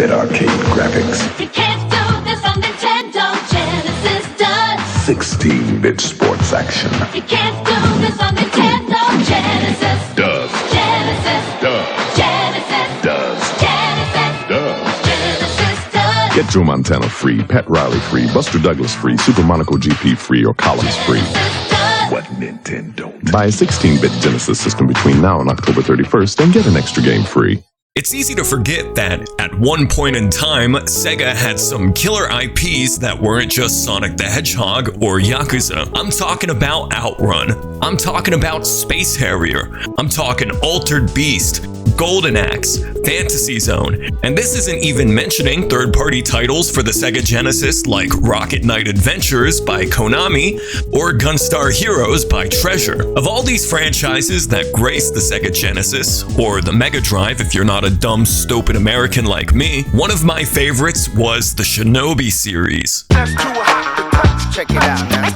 16-bit arcade graphics. You can't do this on Nintendo. Genesis does. 16-bit sports action. You can't do this on Nintendo. Genesis Does. Genesis Does. Genesis Does. Genesis Does. Genesis does. Get Joe Montana free, Pat Riley free, Buster Douglas free, Super Monaco GP free, or Columns free. Genesis does. What Nintendo? Buy a 16-bit Genesis system between now and October 31st and get an extra game free. It's easy to forget that at one point in time, Sega had some killer IPs that weren't just Sonic the Hedgehog or Yakuza. I'm talking about Outrun. I'm talking about Space Harrier. I'm talking Altered Beast, Golden Axe, Fantasy Zone. And this isn't even mentioning third-party titles for the Sega Genesis like Rocket Knight Adventures by Konami or Gunstar Heroes by Treasure. Of all these franchises that grace the Sega Genesis, or the Mega Drive if you're not a dumb, stupid American like me, one of my favorites was the Shinobi series. Check it out now.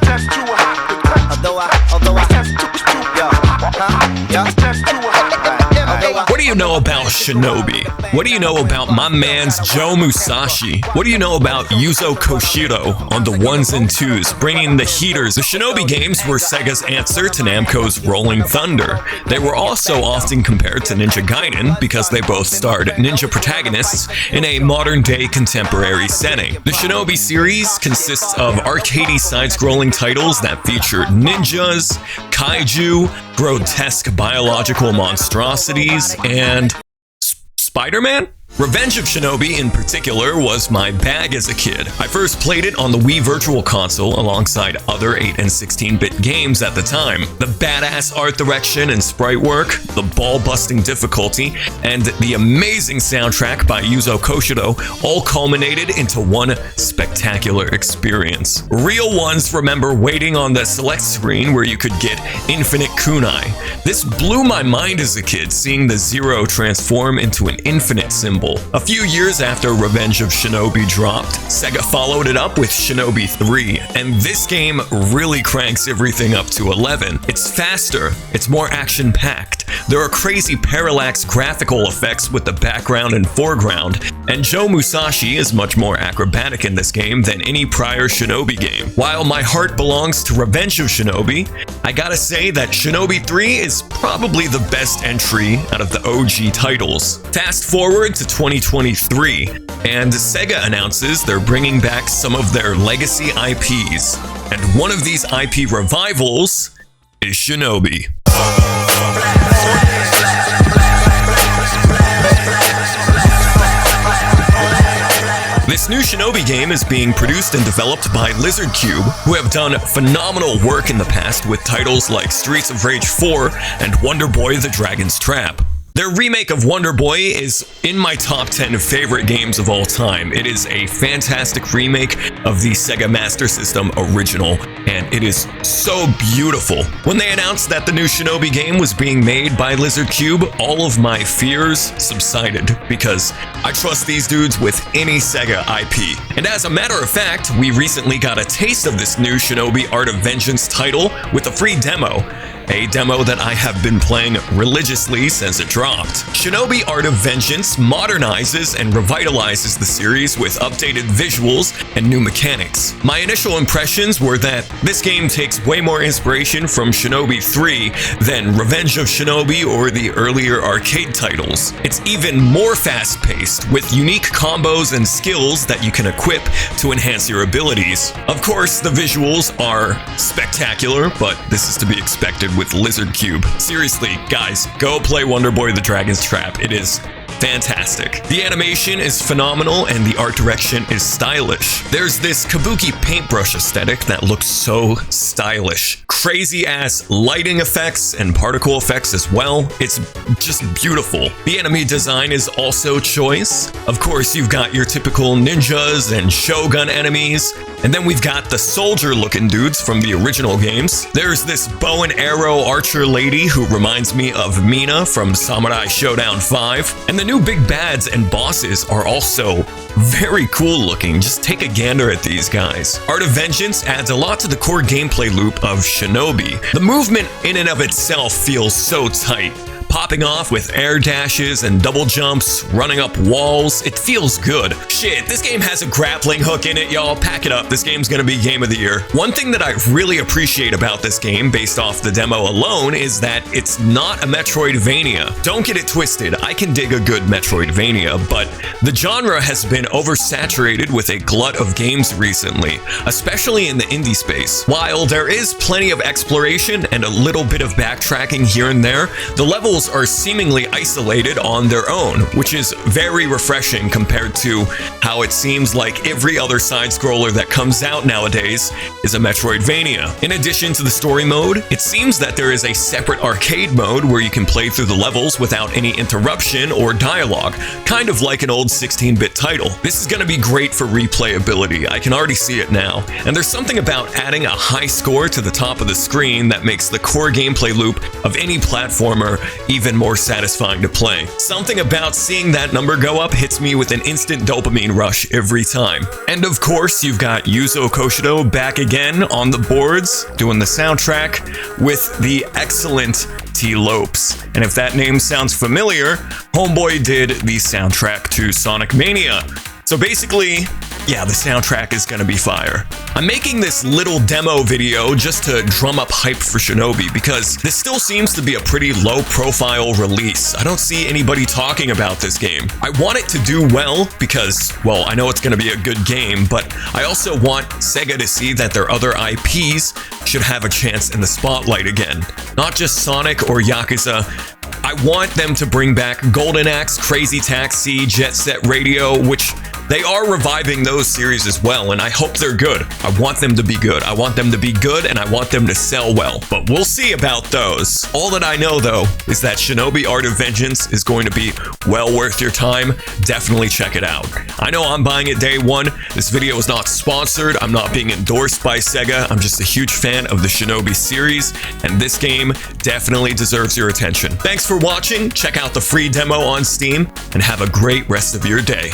What do you know about Shinobi? What do you know about my man's Joe Musashi? What do you know about Yuzo Koshiro on the ones and twos, bringing the heaters? The Shinobi games were Sega's answer to Namco's Rolling Thunder. They were also often compared to Ninja Gaiden because they both starred ninja protagonists in a modern-day contemporary setting. The Shinobi series consists of arcadey side-scrolling titles that feature ninjas, kaiju, grotesque biological monstrosities, and Spider-Man? Revenge of Shinobi in particular was my bag as a kid. I first played it on the Wii Virtual Console alongside other 8 and 16-bit games at the time. The badass art direction and sprite work, the ball-busting difficulty, and the amazing soundtrack by Yuzo Koshiro all culminated into one spectacular experience. Real ones remember waiting on the select screen where you could get infinite kunai. This blew my mind as a kid, seeing the zero transform into an infinite symbol. A few years after Revenge of Shinobi dropped, Sega followed it up with Shinobi 3, and this game really cranks everything up to 11. It's faster, it's more action-packed, there are crazy parallax graphical effects with the background and foreground, and Joe Musashi is much more acrobatic in this game than any prior Shinobi game. While my heart belongs to Revenge of Shinobi, I gotta say that Shinobi 3 is probably the best entry out of the OG titles. Fast forward to 2023, and Sega announces they're bringing back some of their legacy IPs, and one of these IP revivals is Shinobi. This new Shinobi game is being produced and developed by Lizard Cube, who have done phenomenal work in the past with titles like Streets of Rage 4 and Wonder Boy: The Dragon's Trap. Their remake of Wonder Boy is in my top 10 favorite games of all time. It is a fantastic remake of the Sega Master System original, and it is so beautiful. When they announced that the new Shinobi game was being made by Lizard Cube, all of my fears subsided, because I trust these dudes with any Sega IP. And as a matter of fact, we recently got a taste of this new Shinobi Art of Vengeance title with a free demo. A demo that I have been playing religiously since it dropped. Shinobi Art of Vengeance modernizes and revitalizes the series with updated visuals and new mechanics. My initial impressions were that this game takes way more inspiration from Shinobi 3 than Revenge of Shinobi or the earlier arcade titles. It's even more fast-paced, with unique combos and skills that you can equip to enhance your abilities. Of course, the visuals are spectacular, but this is to be expected with Lizard Cube. Seriously, guys, go play Wonder Boy: The Dragon's Trap. It is fantastic. The animation is phenomenal and the art direction is stylish. There's this kabuki paintbrush aesthetic that looks so stylish. Crazy ass lighting effects and particle effects as well. It's just beautiful. The enemy design is also choice. Of course, you've got your typical ninjas and shogun enemies, and then we've got the soldier-looking dudes from the original games. There's this bow and arrow archer lady who reminds me of Mina from Samurai Shodown 5. And the new big bads and bosses are also very cool looking. Just take a gander at these guys. Art of Vengeance adds a lot to the core gameplay loop of Shinobi. The movement in and of itself feels so tight. popping off with air dashes and double jumps, running up walls. It feels good. Shit, this game has a grappling hook in it, y'all. Pack it up. This game's gonna be Game of the Year. One thing that I really appreciate about this game, based off the demo alone, is that it's not a Metroidvania. Don't get it twisted. I can dig a good Metroidvania, but the genre has been oversaturated with a glut of games recently, especially in the indie space. While there is plenty of exploration and a little bit of backtracking here and there, the levels are seemingly isolated on their own, which is very refreshing compared to how it seems like every other side-scroller that comes out nowadays is a Metroidvania. In addition to the story mode, it seems that there is a separate arcade mode where you can play through the levels without any interruption or dialogue, kind of like an old 16-bit title. This is going to be great for replayability. I can already see it now. And there's something about adding a high score to the top of the screen that makes the core gameplay loop of any platformer even more satisfying to play. Something about seeing that number go up hits me with an instant dopamine rush every time. And of course, you've got Yuzo Koshiro back again on the boards, doing the soundtrack with the excellent T. Lopes. And if that name sounds familiar, homeboy did the soundtrack to Sonic Mania. So basically, yeah, the soundtrack is gonna be fire. I'm making this little demo video just to drum up hype for Shinobi because this still seems to be a pretty low-profile release. I don't see anybody talking about this game. I want it to do well because, well, I know it's gonna be a good game, but I also want Sega to see that their other IPs should have a chance in the spotlight again. Not just Sonic or Yakuza. I want them to bring back Golden Axe, Crazy Taxi, Jet Set Radio, which they are reviving those series as well, and I hope they're good. I want them to be good. I want them to be good, and I want them to sell well. But we'll see about those. All that I know, though, is that Shinobi Art of Vengeance is going to be well worth your time. Definitely check it out. I know I'm buying it day one. This video is not sponsored. I'm not being endorsed by Sega. I'm just a huge fan of the Shinobi series, and this game definitely deserves your attention. Thanks for watching. Check out the free demo on Steam, and have a great rest of your day.